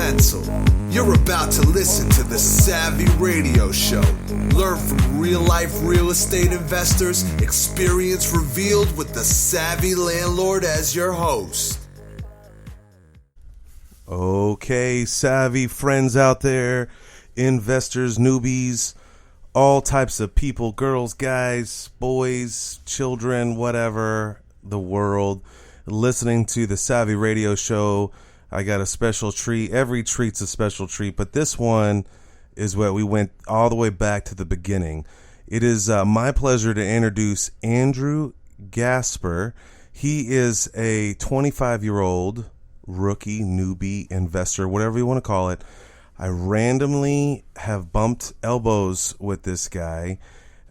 pencil. You're about to listen to the Savvy Radio Show. Learn from real-life real estate investors, experience revealed with the Savvy Landlord as your host. Okay, savvy friends out there, investors, newbies, all types of people, girls, guys, boys, children, whatever, the world, listening to the Savvy Radio Show. I got a special treat. Every treat's a special treat, but this one is what we went all the way back to the beginning. It is my pleasure to introduce Andrew Gasper. He is a 25-year-old rookie, newbie, investor, whatever you want to call it. I randomly have bumped elbows with this guy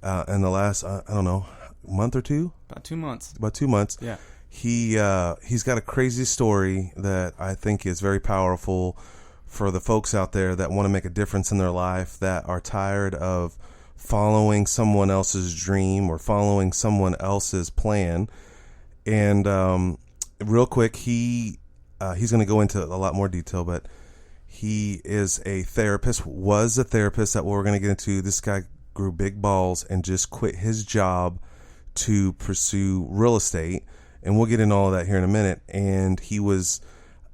in the last, I don't know, month or two? About 2 months. About 2 months. Yeah. He's got a crazy story that I think is very powerful for the folks out there that want to make a difference in their life, that are tired of following someone else's dream or following someone else's plan. And real quick, he's going to go into a lot more detail, but he is a therapist, was a therapist. That we're going to get into. This guy grew big balls and just quit his job to pursue real estate. And we'll get into all of that here in a minute. And he was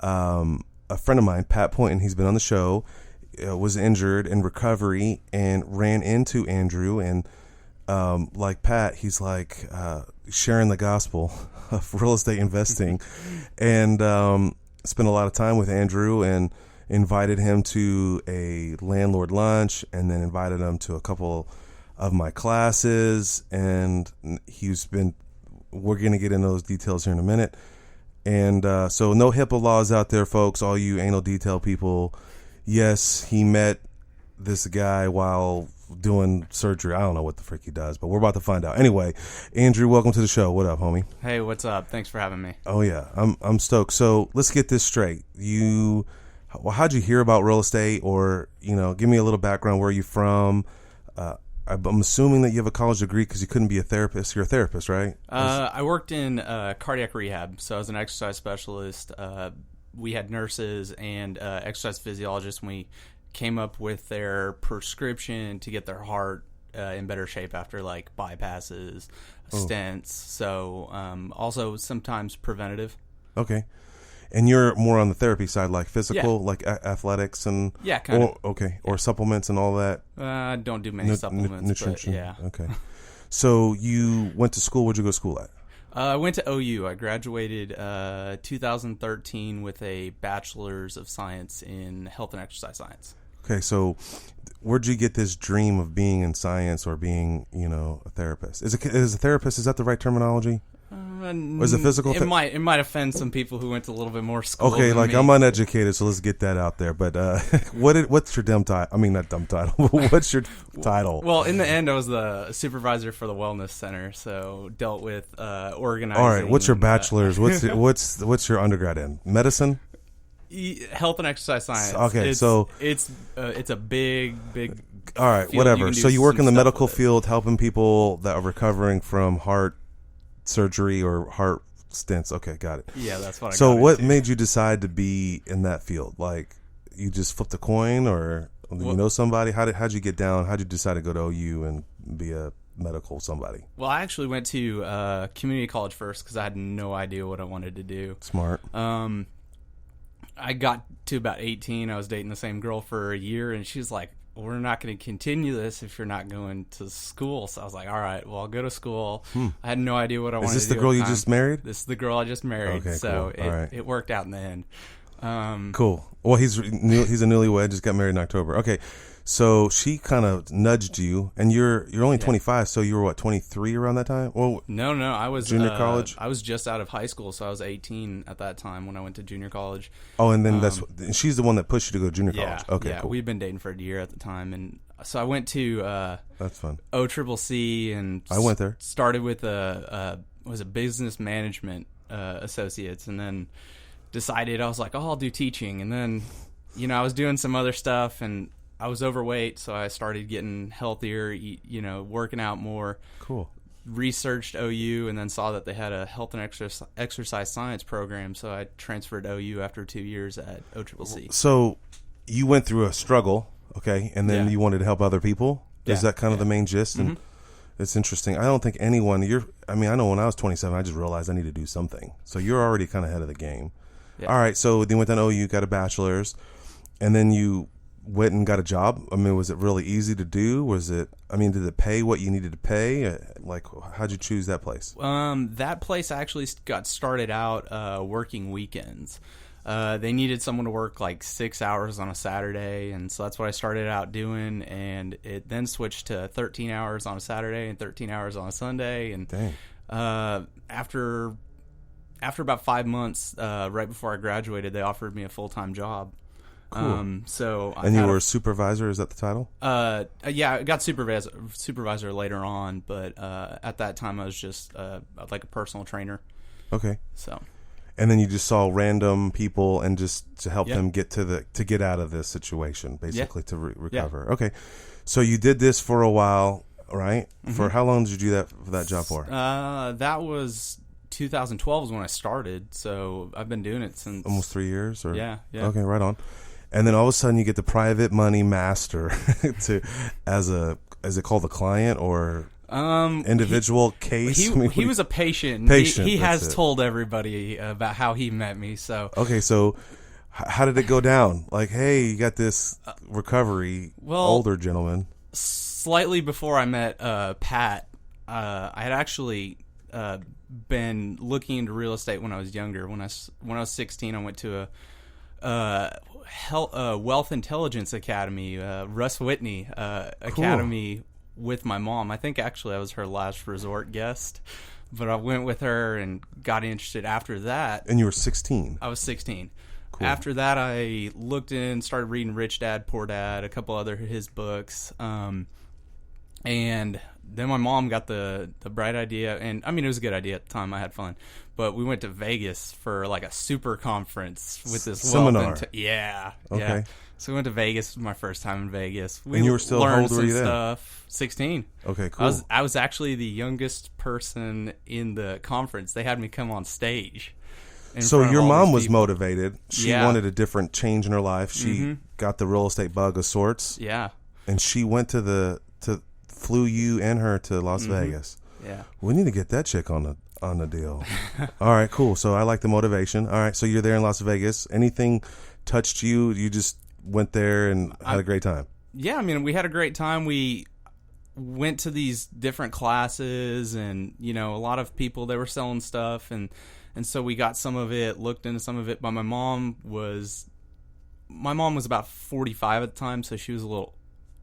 a friend of mine, Pat Poynton. He's been on the show, was injured in recovery and ran into Andrew. And like Pat, he's like sharing the gospel of real estate investing. And spent a lot of time with Andrew and invited him to a landlord lunch, and then invited him to a couple of my classes. And we're going to get into those details here in a minute. And so no HIPAA laws out there, folks, all you anal detail people. Yes, he met this guy while doing surgery. I don't know what the frick he does, but we're about to find out. Anyway, Andrew, welcome to the show. What up, homie? Hey, what's up? Thanks for having me. Oh, yeah. I'm stoked. So let's get this straight. How'd you hear about real estate? Or, give me a little background. Where are you from? I'm assuming that you have a college degree because you couldn't be a therapist. You're a therapist, right? I worked in cardiac rehab, so I was an exercise specialist. We had nurses and exercise physiologists, and we came up with their prescription to get their heart in better shape after like bypasses, stents. So also sometimes preventative. Okay. And you're more on the therapy side, like physical, like athletics and kind of. Okay, or supplements and all that. I don't do many supplements, nutrition. But yeah. Okay. So you went to school. Where'd you go to school at? I went to OU. I graduated 2013 with a bachelor's of science in health and exercise science. Okay, so where'd you get this dream of being in science or being, a therapist? Is a therapist? Is that the right terminology? Was it physical? It might offend some people who went to a little bit more school. Okay, than me. I'm uneducated, so let's get that out there. But what's your dumb title? I mean, not dumb title. What's your title? Well, in the end, I was the supervisor for the wellness center, so dealt with organizing. All right, what's your bachelor's? What's your undergrad in? Medicine? Health and exercise science. Okay, it's a big. All right, whatever. So you work in the medical field, helping people that are recovering from heart surgery or heart stents. Okay, got it. Yeah, that's what I got. So what made you decide to be in that field? Like, you just flipped a coin, or you know somebody? How'd you get down? How'd you decide to go to OU and be a medical somebody? Well, I actually went to community college first because I had no idea what I wanted to do. Smart. I got to about 18. I was dating the same girl for a year, and she's like, we're not going to continue this if you're not going to school. So I was like, all right, well, I'll go to school. I had no idea what I wanted to do. Is this the girl you just married? This is the girl I just married. Okay, so cool. it worked out in the end. Cool. Well, he's a newlywed, just got married in October. Okay. So she kind of nudged you, and you're only 25, so you were what, 23 around that time? Well, no, I was junior college. I was just out of high school, so I was 18 at that time when I went to junior college. Oh, and then she's the one that pushed you to go to junior college. Okay, yeah, cool. We'd been dating for a year at the time, and so I went to that's fun. OCCC, and I went there. Started with a business management associates, and then decided I was like, I'll do teaching, and then I was doing some other stuff, and I was overweight, so I started getting healthier, working out more. Cool. researched OU and then saw that they had a health and exercise science program, so I transferred to OU after 2 years at OCCC. So you went through a struggle, okay, and then you wanted to help other people? Is that kind of the main gist? And it's interesting. I don't think anyone, I know when I was 27, I just realized I need to do something. So you're already kind of ahead of the game. Yeah. All right, so then you went to OU, got a bachelor's, and then you went and got a job. I mean, was it really easy to do? Did it pay what you needed to pay? Like, how'd you choose that place? That place actually got started out working weekends. They needed someone to work like 6 hours on a Saturday, and so that's what I started out doing, and it then switched to 13 hours on a Saturday and 13 hours on a Sunday. And after about 5 months, right before I graduated, they offered me a full-time job. Cool. And you were a supervisor? Is that the title? Yeah, I got supervisor later on, but at that time I was just like a personal trainer. Okay. So. And then you just saw random people and just to help them get to get out of this situation, basically to recover. Yeah. Okay. So you did this for a while, right? Mm-hmm. For how long did you do that job for? That was 2012 is when I started, so I've been doing it since almost 3 years. Or yeah. Okay, right on. And then all of a sudden you get the private money master as it called the client or individual case? He was a patient. He has told everybody about how he met me. So okay, so how did it go down? Like, hey, you got this recovery older gentleman. Slightly before I met Pat, I had actually been looking into real estate when I was younger. When I was 16, I went to a Wealth Intelligence Academy, Russ Whitney Academy with my mom. I think actually I was her last resort guest, but I went with her and got interested after that. And you were 16? I was 16. Cool. After that, I looked in, started reading Rich Dad, Poor Dad, a couple other his books, and then my mom got the bright idea, and I mean, it was a good idea at the time. I had fun. But we went to Vegas for like a super conference with this seminar. Yeah. So we went to Vegas. My first time in Vegas. And you were still learned how old were you then? Stuff. 16. Okay, cool. I was actually the youngest person in the conference. They had me come on stage. So your mom was motivated. She wanted a different change in her life. She got the real estate bug of sorts. Yeah. And she went flew you and her to Las Vegas. Yeah. We need to get that chick on the deal. All right, cool. So I like the motivation. All right, so you're there in Las Vegas. Anything touched you? You just went there and had a great time? Yeah, I mean, we had a great time. We went to these different classes, and a lot of people, they were selling stuff, and so we got some of it, looked into some of it. But my mom was about 45 at the time, so she was a little,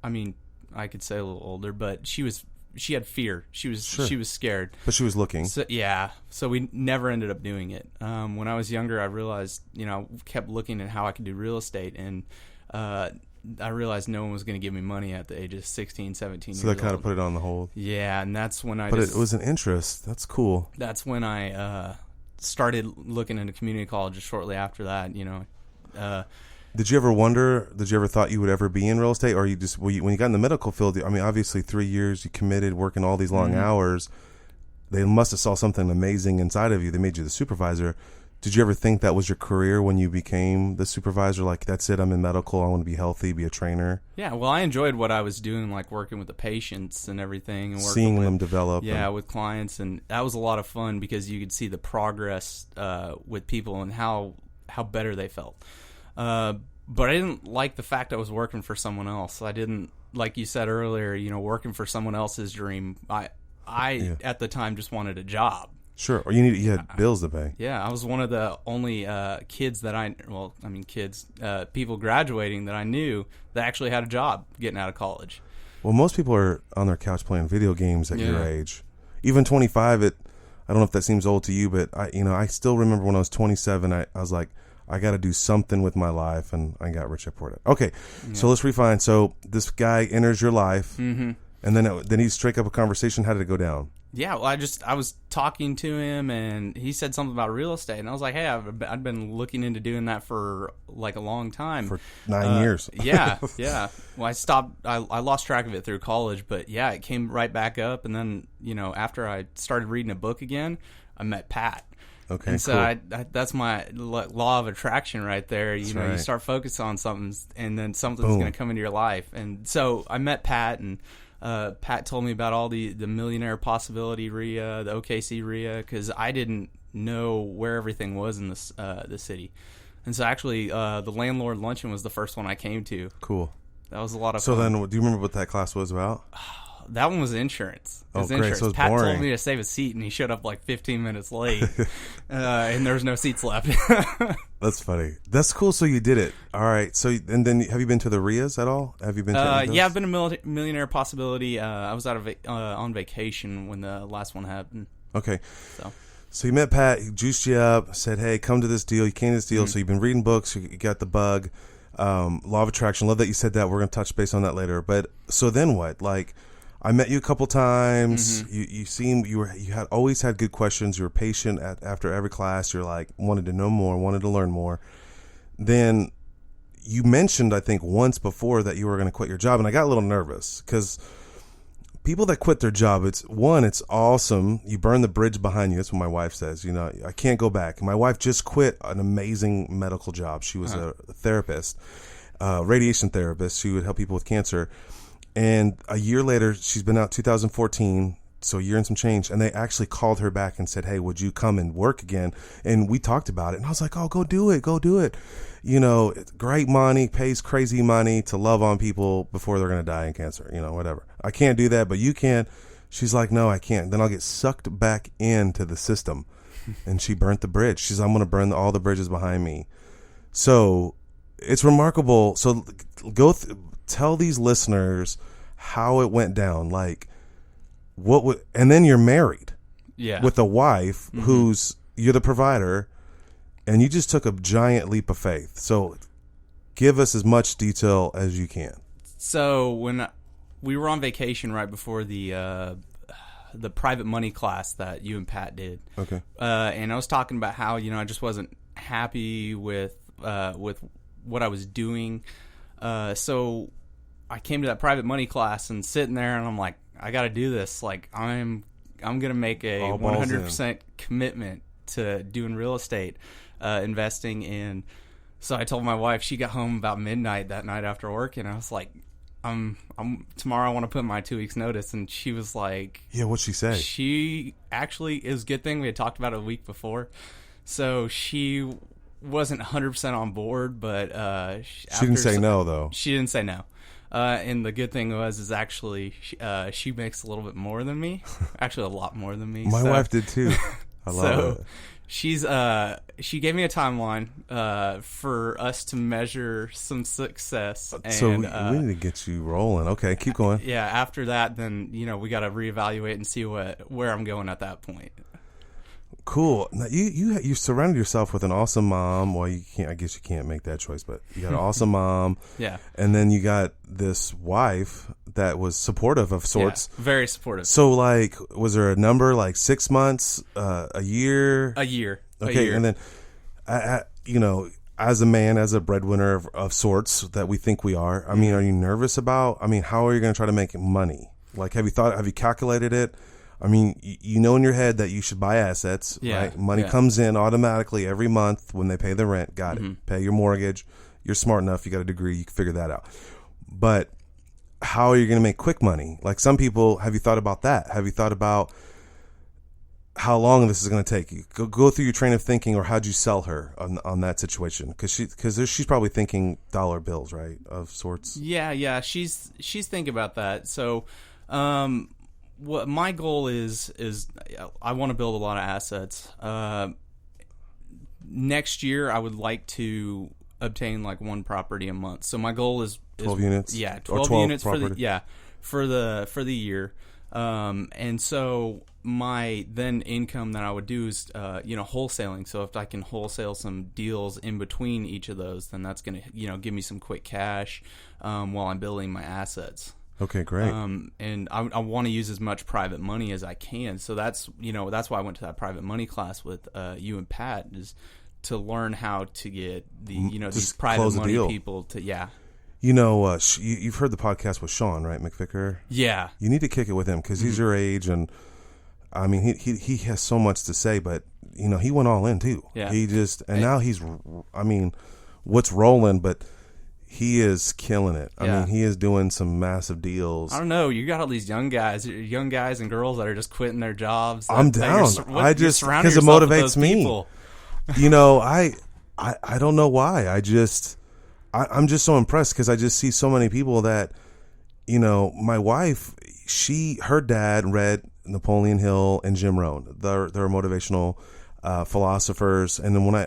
I mean, I could say a little older, but she had fear. She was scared. But she was looking. So, yeah. So we never ended up doing it. When I was younger, I realized, I kept looking at how I could do real estate, and I realized no one was going to give me money at the age of 16, 17 years old. So that kind of put it on the hold. Yeah, and that's when But it was an interest. That's cool. That's when I started looking into community colleges shortly after that, Did you ever thought you would ever be in real estate, or when you got in the medical field? I mean, obviously 3 years you committed, working all these long hours. They must have saw something amazing inside of you. They made you the supervisor. Did you ever think that was your career when you became the supervisor? Like, that's it, I'm in medical, I want to be healthy, be a trainer. Yeah, well, I enjoyed what I was doing, like working with the patients and everything, and seeing them develop. Yeah, with clients, and that was a lot of fun because you could see the progress with people and how better they felt. But I didn't like the fact I was working for someone else. I didn't, like you said earlier, working for someone else's dream. I at the time just wanted a job. Sure, or you had bills to pay. Yeah, I was one of the only kids that people graduating that I knew that actually had a job getting out of college. Well, most people are on their couch playing video games at your age. Even 25, I don't know if that seems old to you, but I still remember when I was 27, I was like, I got to do something with my life, and I got Rich Dad Poor Dad. Okay, so let's refine. So this guy enters your life. And then he strike up a conversation. How did it go down? Yeah, well, I was talking to him, and he said something about real estate, and I was like, hey, I've been looking into doing that for like a long time. For 9 years. Yeah. Well, I lost track of it through college, but yeah, it came right back up, and then, after I started reading a book again, I met Pat. Okay, and so cool. that's my law of attraction right there. You start focusing on something, and then something's going to come into your life. And so I met Pat, and Pat told me about all the Millionaire Possibility RIA, the OKC RIA, because I didn't know where everything was in the city. And so actually, the Landlord Luncheon was the first one I came to. Cool. That was a lot of fun. So then, do you remember what that class was about? That one was insurance. Great. Insurance. So it was Pat boring. told me to save a seat, and he showed up like 15 minutes late, and there was no seats left. That's funny. That's cool. So you did it. All right. So and then have you been to the RIAs at all? Have you been to yeah, I've been to Millionaire Possibility. I was on vacation when the last one happened. Okay. So you met Pat. He juiced you up. Said, "Hey, come to this deal." You came to this deal. Mm-hmm. So you've been reading books. You got the bug. Law of attraction. Love that you said that. We're going to touch base on that later. But so then what? Like, I met you a couple times. Mm-hmm. You had always had good questions. You were patient after every class. You're like, wanted to know more, wanted to learn more. Then you mentioned, I think, once before that you were going to quit your job, and I got a little nervous because people that quit their job, it's awesome. You burn the bridge behind you. That's what my wife says. I can't go back. My wife just quit an amazing medical job. She was a therapist, radiation therapist. She would help people with cancer. And a year later, she's been out 2014, so a year and some change, and they actually called her back and said, hey, would you come and work again? And we talked about it, and I was like, oh, go do it. It's great money, pays crazy money to love on people before they're going to die in cancer, whatever. I can't do that, but you can. She's like, no, I can't. Then I'll get sucked back into the system. And she burnt the bridge. She's, I'm going to burn all the bridges behind me. So it's remarkable. So tell these listeners how it went down. Like, and then you're married, with a wife who's you're the provider, and you just took a giant leap of faith. So, give us as much detail as you can. So when we were on vacation right before the private money class that you and Pat did, okay, and I was talking about how I just wasn't happy with what I was doing, so I came to that private money class and sitting there, and I'm like, I got to do this. Like, I'm gonna make a 100% commitment to doing real estate, investing in. So I told my wife. She got home about midnight that night after work, and I was like, tomorrow I want to put my 2 weeks notice. And she was like, yeah, what'd she say? She actually, it was a good thing we had talked about it a week before, so she wasn't 100% on board, but she didn't say no, though. She didn't say no. And the good thing is actually she makes a little bit more than me, actually a lot more than me. My wife did too. I love it. She gave me a timeline for us to measure some success. And, so we need to get you rolling. Okay, keep going. Yeah, after that, then we got to reevaluate and see where I'm going at that point. Cool. Now you surrounded yourself with an awesome mom. Well, you can't. I guess you can't make that choice, but you got an awesome mom. Yeah. And then you got this wife that was supportive of sorts. Yeah, very supportive. So, like, was there a number, like 6 months, a year? A year. Okay, and then, as a man, as a breadwinner of sorts that we think we are, I mean, are you nervous about? I mean, how are you going to try to make money? Like, have you calculated it? I mean, in your head that you should buy assets, right? Money comes in automatically every month when they pay the rent. Got it. Pay your mortgage. You're smart enough. You got a degree. You can figure that out. But how are you going to make quick money? Like some people, have you thought about that? Have you thought about how long this is going to take you? Go through your train of thinking, or how'd you sell her on that situation? Because she's probably thinking dollar bills, right, of sorts. Yeah. She's thinking about that. So, what my goal is I want to build a lot of assets. Next year, I would like to obtain like one property a month. So my goal is 12 units. Yeah, 12 units for the year. And so my then income that I would do is wholesaling. So if I can wholesale some deals in between each of those, then that's going to give me some quick cash while I'm building my assets. Okay, great. And I want to use as much private money as I can. So that's why I went to that private money class with you and Pat, is to learn how to get these private money people to, you've heard the podcast with Sean, right, McVicker? Yeah. You need to kick it with him because he's your age, and I mean, he has so much to say, but he went all in too. Yeah. Now he's, I mean, what's rolling, but he is killing it. I mean, he is doing some massive deals. I don't know. You got all these young guys and girls that are just quitting their jobs. I'm down. Because it motivates me. I don't know why. I'm just so impressed because I just see so many people that, my wife, her dad read Napoleon Hill and Jim Rohn. They're motivational philosophers. And then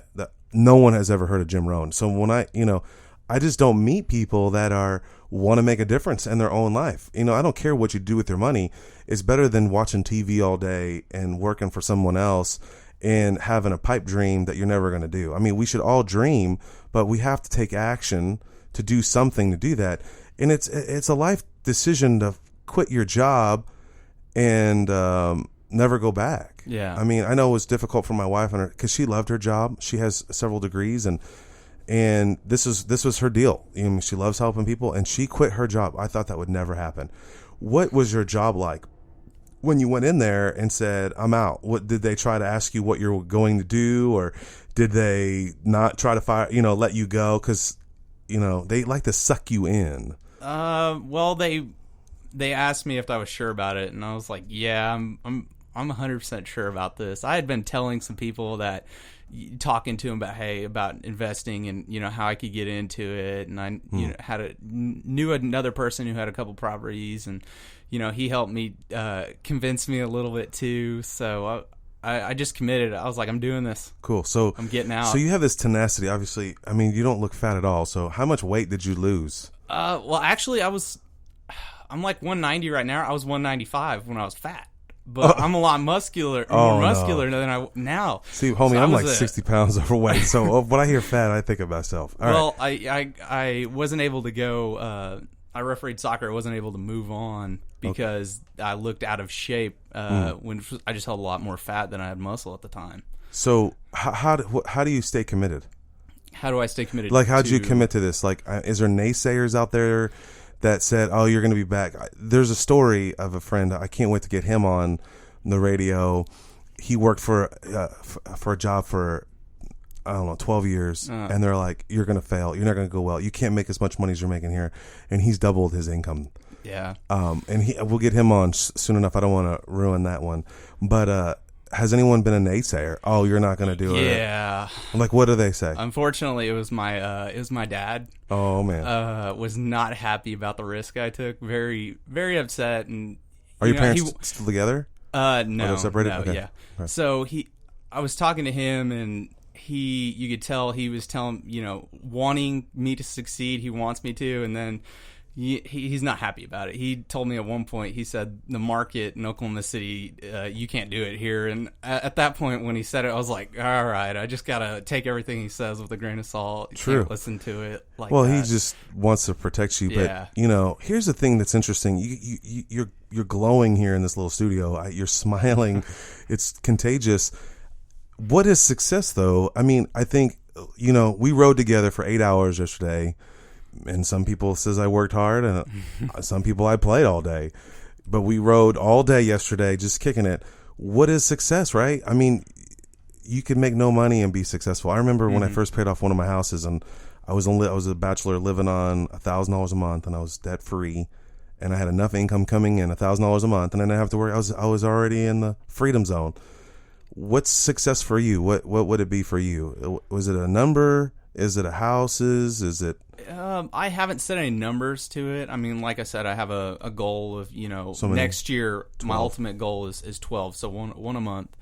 no one has ever heard of Jim Rohn. So when I just don't meet people that want to make a difference in their own life. I don't care what you do with your money. It's better than watching TV all day and working for someone else and having a pipe dream that you're never going to do. I mean, we should all dream, but we have to take action to do something to do that. And it's a life decision to quit your job and never go back. Yeah. I mean, I know it was difficult for my wife because she loved her job. She has several degrees, and this was her deal. She loves helping people, and she quit her job. I thought that would never happen. What was your job like when you went in there and said, I'm out? What did they try to ask you what you're going to do, or did they not try to fire, let you go? Because, they like to suck you in. Well, they asked me if I was sure about it, and I was like, yeah, I'm 100% sure about this. I had been telling some people talking to him about investing and how I could get into it, and I knew another person who had a couple properties, and he helped me convince me a little bit too. So I just committed. I was like, I'm doing this. Cool. So I'm getting out. So you have this tenacity. Obviously, I mean, you don't look fat at all. So how much weight did you lose? Well, actually, I'm like 190 right now. I was 195 when I was fat. But I'm a lot more muscular than I now. See, homie, so I'm like 60 pounds overweight. So when I hear fat, I think of myself. All right. I wasn't able to go. I refereed soccer. I wasn't able to move on because I looked out of shape when I just held a lot more fat than I had muscle at the time. So how do you stay committed? How do I stay committed? Like, how'd you commit to this? Like, is there naysayers out there that said, "Oh, you're going to be back"? There's a story of a friend. I can't wait to get him on the radio. He worked for a job for 12 years, and they're like, "You're going to fail. You're not going to go well. You can't make as much money as you're making here." And he's doubled his income. Yeah. And we'll get him on soon enough. I don't want to ruin that one, but has anyone been a naysayer? Oh, you're not going to do it. Yeah. Like, what do they say? Unfortunately, it was my dad. Oh man. Was not happy about the risk I took. Very, very upset. And are your parents still together? No. They're separated? No, okay. Yeah. Right. So I was talking to him, and you could tell he was wanting me to succeed. He wants me to, and then he's not happy about it. He told me at one point, he said, the market in Oklahoma City, you can't do it here. And at that point, when he said it, I was like, all right, I just got to take everything he says with a grain of salt. You True. Can't listen to it like well, that. He just wants to protect you. But, here's the thing that's interesting. You're glowing here in this little studio. You're smiling. It's contagious. What is success, though? I mean, I think, we rode together for 8 hours yesterday. And some people says I worked hard, and some people I played all day. But we rode all day yesterday, just kicking it. What is success, right? I mean, you can make no money and be successful. I remember when I first paid off one of my houses, and I was a bachelor living on $1,000 a month, and I was debt free, and I had enough income coming in, $1,000 a month, and I didn't have to worry. I was already in the freedom zone. What's success for you? What would it be for you? Was it a number? Is it a houses? Is it? I haven't set any numbers to it. I mean, like I said, I have a goal of, next year, 12. My ultimate goal is 12, so one a month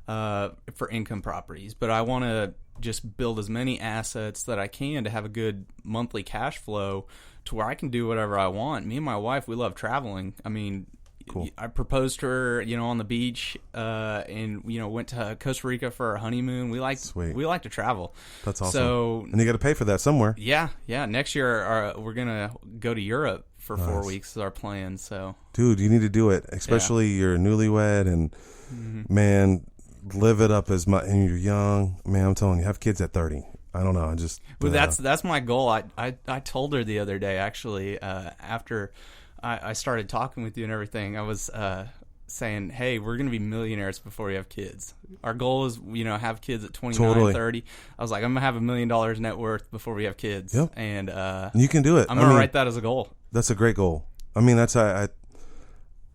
for income properties. But I want to just build as many assets that I can to have a good monthly cash flow to where I can do whatever I want. Me and my wife, we love traveling. I mean, cool. I proposed to her, on the beach, and went to Costa Rica for our honeymoon. We like to travel. That's awesome. So, and you got to pay for that somewhere. Yeah. Next year, we're gonna go to Europe for 4 weeks is our plan. So, dude, you need to do it, especially you're newlywed and man, live it up as much. And you're young, man. I'm telling you, have kids at 30. I don't know. I just well, that's my goal. I told her the other day actually after I started talking with you and everything. I was saying, hey, we're going to be millionaires before we have kids. Our goal is, have kids at 29, 30. I was like, I'm going to have $1 million net worth before we have kids. Yep. And you can do it. I'm going to write that as a goal. That's a great goal. I mean, that's I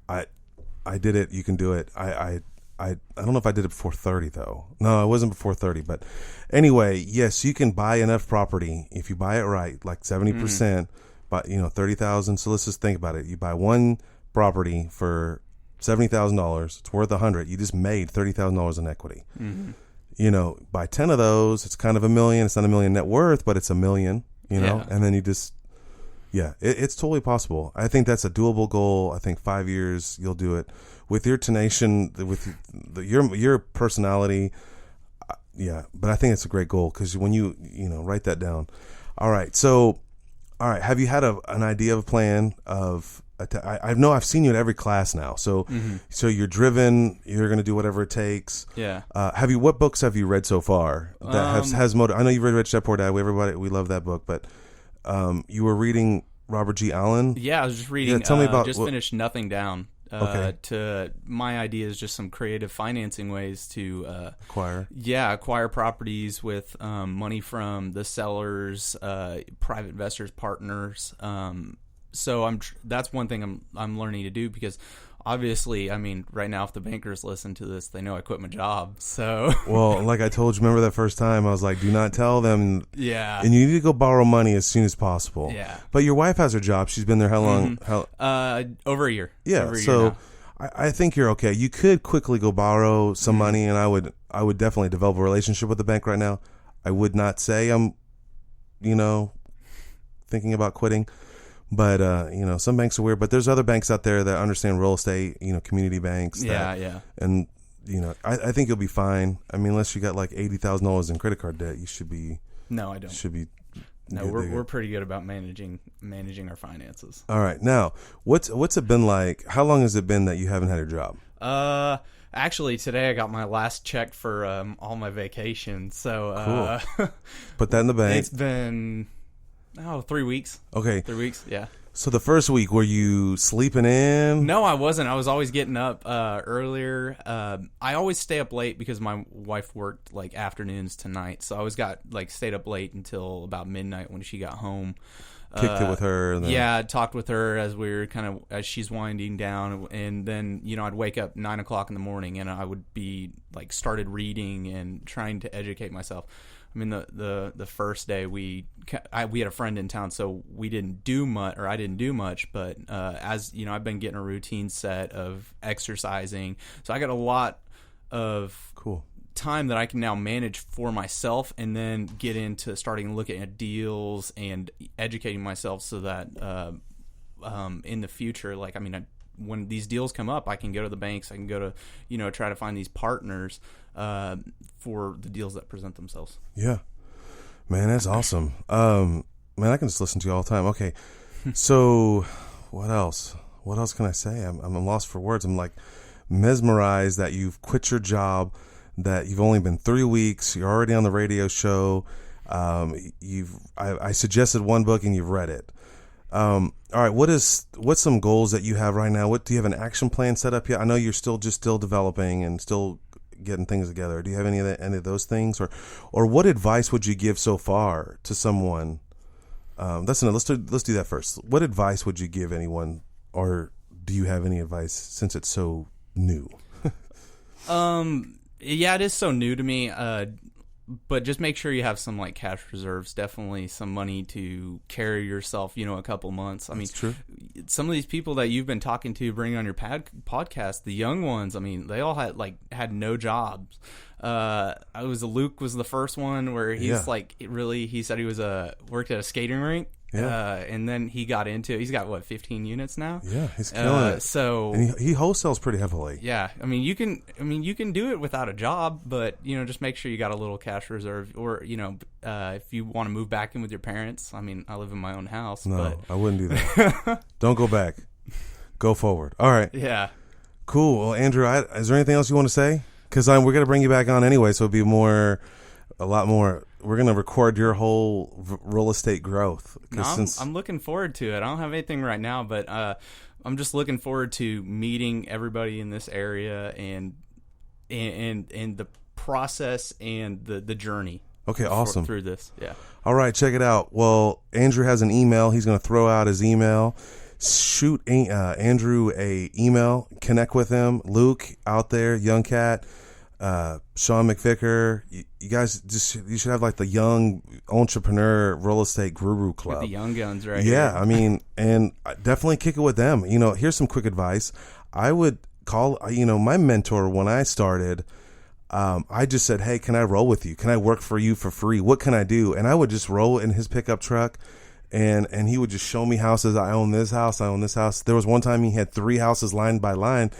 did it. You can do it. I don't know if I did it before 30 though. No, it wasn't before 30. But anyway, yes, you can buy enough property if you buy it right, like 70%. But $30,000. So let's just think about it. You buy one property for $70,000. It's worth $100,000. You just made $30,000 in equity. Buy 10 of those. It's kind of $1 million. It's not $1 million net worth, but it's $1 million. And then you just, it's totally possible. I think that's a doable goal. I think 5 years you'll do it with your tenacity, with your personality. But I think it's a great goal because when you write that down. All right. So, have you had an idea of a plan of? I know I've seen you at every class now. So so you're driven. You're going to do whatever it takes. Yeah. What books have you read so far that has motive? I know you've read Rich Dad Poor Dad. We love that book. But you were reading Robert G. Allen. Yeah, I was just reading. Yeah, tell me about. Finished Nothing Down. Okay. My idea is just some creative financing ways to acquire properties with money from the sellers, private investors, partners. So that's one thing I'm learning to do because obviously, I mean, right now if the bankers listen to this, they know I quit my job. So well, like I told you, remember that first time I was like, do not tell them. Yeah. And you need to go borrow money as soon as possible. Yeah. But your wife has her job. She's been there how long? Over a year. Yeah. Over a so year now. I think you're okay. You could quickly go borrow some money, and I would definitely develop a relationship with the bank right now. I would not say I'm, thinking about quitting. But, some banks are weird, but there's other banks out there that understand real estate, community banks. Yeah. And, I think you'll be fine. I mean, unless you got like $80,000 in credit card debt, you should be. No, I don't. Should be. No, we're pretty good about managing our finances. All right. Now, what's it been like? How long has it been that you haven't had a job? Actually, today I got my last check for all my vacations. So, cool. Put that in the bank. It's been 3 weeks. Okay. 3 weeks, yeah. So the first week, were you sleeping in? No, I wasn't. I was always getting up earlier. I always stay up late because my wife worked like afternoons to night. So I always stayed up late until about midnight when she got home. Kicked it with her. And then... Yeah, talked with her as we were as she's winding down. And then, I'd wake up 9 o'clock in the morning and I would be started reading and trying to educate myself. I mean, the first day we had a friend in town, so we didn't do much, or I didn't do much. But as I've been getting a routine set of exercising, so I got a lot of time that I can now manage for myself, and then get into starting looking at deals and educating myself, so that in the future, when these deals come up, I can go to the banks, I can go to try to find these partners for the deals that present themselves. Yeah, man, that's awesome. Man, I can just listen to you all the time. Okay, so what else? What else can I say? I'm lost for words. I'm mesmerized that you've quit your job, that you've only been 3 weeks. You're already on the radio show. I suggested one book and you've read it. All right, what's some goals that you have right now? Do you have an action plan set up yet? I know you're still developing and still getting things together. Do you have any of those things, or what advice would you give so far to someone? Let's do that first. What advice would you give anyone, or do you have any advice since it's so new? Yeah, it is so new to me. But just make sure you have some cash reserves, definitely some money to carry yourself, a couple months. I mean, true. Some of these people that you've been talking to, bringing on your podcast, the young ones, I mean, they all had no jobs. Luke was the first one where he's he said he worked at a skating rink. Yeah. And then he got into, he's got 15 units now. Yeah, he's killing it. So and he wholesales pretty heavily. yeah, I mean you can do it without a job, but just make sure you got a little cash reserve, or if you want to move back in with your parents. I mean, I live in my own house. No, but I wouldn't do that. Don't go back. Go forward. All right. yeah. Cool. Well, Andrew, is there anything else you want to say? Because we're going to bring you back on anyway, so it'll be a lot more. We're going to record your whole real estate growth. No, I'm looking forward to it. I don't have anything right now, but I'm just looking forward to meeting everybody in this area and the process and the journey. Okay, awesome. Through this, yeah. All right, check it out. Well, Andrew has an email. He's going to throw out his email. Shoot Andrew a email. Connect with him. Luke out there, Young Cat. Sean McVicker, you guys you should have like the young entrepreneur real estate guru club. With the young guns, right? Yeah, here. I mean, and definitely kick it with them. Here's some quick advice. I would call, my mentor when I started. I just said, hey, can I roll with you? Can I work for you for free? What can I do? And I would just roll in his pickup truck, and he would just show me houses. I own this house. I own this house. There was one time he had 3 houses line by line,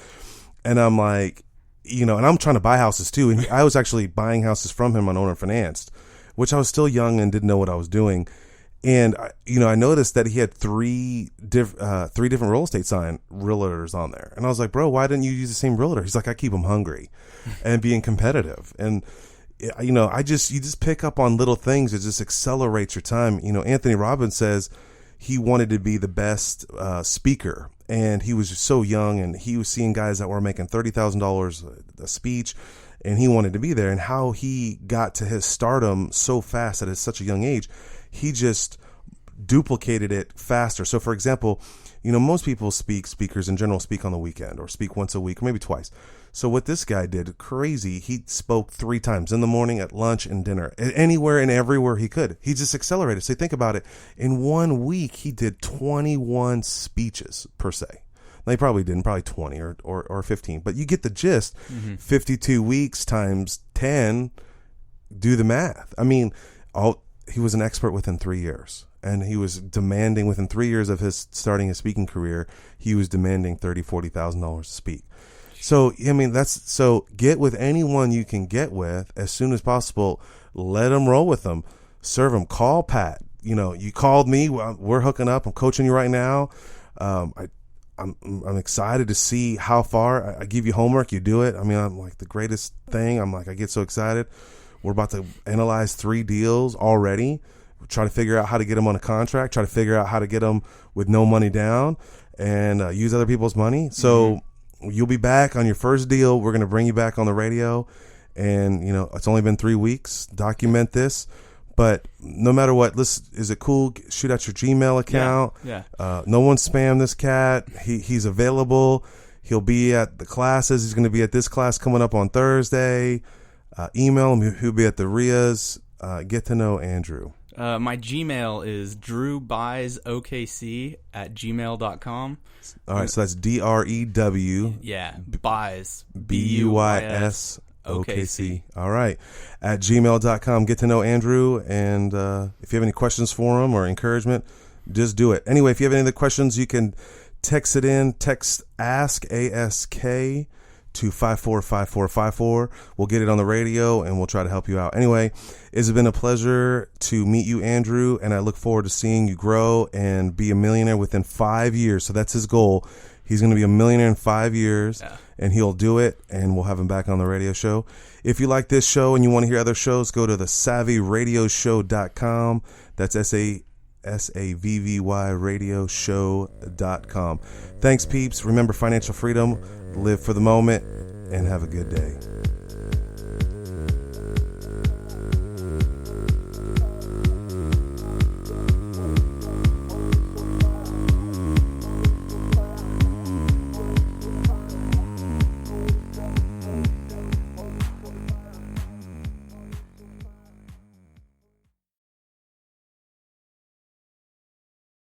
and I'm like, and I'm trying to buy houses too. And I was actually buying houses from him on owner financed, which I was still young and didn't know what I was doing. And, I noticed that he had 3 different real estate realtors on there. And I was like, bro, why didn't you use the same realtor? He's like, I keep them hungry and being competitive. And, you just pick up on little things. It just accelerates your time. Anthony Robbins says he wanted to be the best speaker. And he was so young, and he was seeing guys that were making $30,000 a speech, and he wanted to be there. And how he got to his stardom so fast at such a young age, he just duplicated it faster. So, for example, most speakers in general speak on the weekend or speak once a week or maybe twice. So what this guy did, crazy, he spoke 3 times, in the morning, at lunch, and dinner, anywhere and everywhere he could. He just accelerated. So think about it. In 1 week, he did 21 speeches per se. Now, he probably didn't, probably 20 or 15, but you get the gist. 52 weeks times 10, do the math. I mean, he was an expert within 3 years. And he was demanding, within 3 years of his starting his speaking career, he was demanding $30,000, $40,000 to speak. So, I mean, so get with anyone you can get with as soon as possible. Let them roll with them. Serve them. Call Pat. You called me. We're hooking up. I'm coaching you right now. I'm excited to see how far. I give you homework. You do it. I mean, I'm like the greatest thing. I'm like, I get so excited. We're about to analyze 3 deals already. Try to figure out how to get them on a contract. Try to figure out how to get them with no money down and use other people's money. So you'll be back on your first deal. We're going to bring you back on the radio. And, it's only been 3 weeks. Document this. But no matter what, is it cool? Shoot out your Gmail account. Yeah. No one spam this cat. He's available. He'll be at the classes. He's going to be at this class coming up on Thursday. Email him. He'll be at the RIAs. Get to know Andrew. My Gmail is drewbuysokc@gmail.com. All right, so that's DREW. Yeah, buys. BUYS OKC. All right, at gmail.com. Get to know Andrew, and if you have any questions for him or encouragement, just do it. Anyway, if you have any other questions, you can text it in. Text ASK, ASK, to 545454. We'll get it on the radio, and we'll try to help you out. Anyway, it's been a pleasure to meet you, Andrew, and I look forward to seeing you grow and be a millionaire within 5 years. So that's his goal. He's going to be a millionaire in 5 years, and he'll do it, and we'll have him back on the radio show. If you like this show and you want to hear other shows, go to the SavvyRadioShow.com. That's SAVVY radioshow.com. Thanks, peeps. Remember financial freedom. Live for the moment, and have a good day.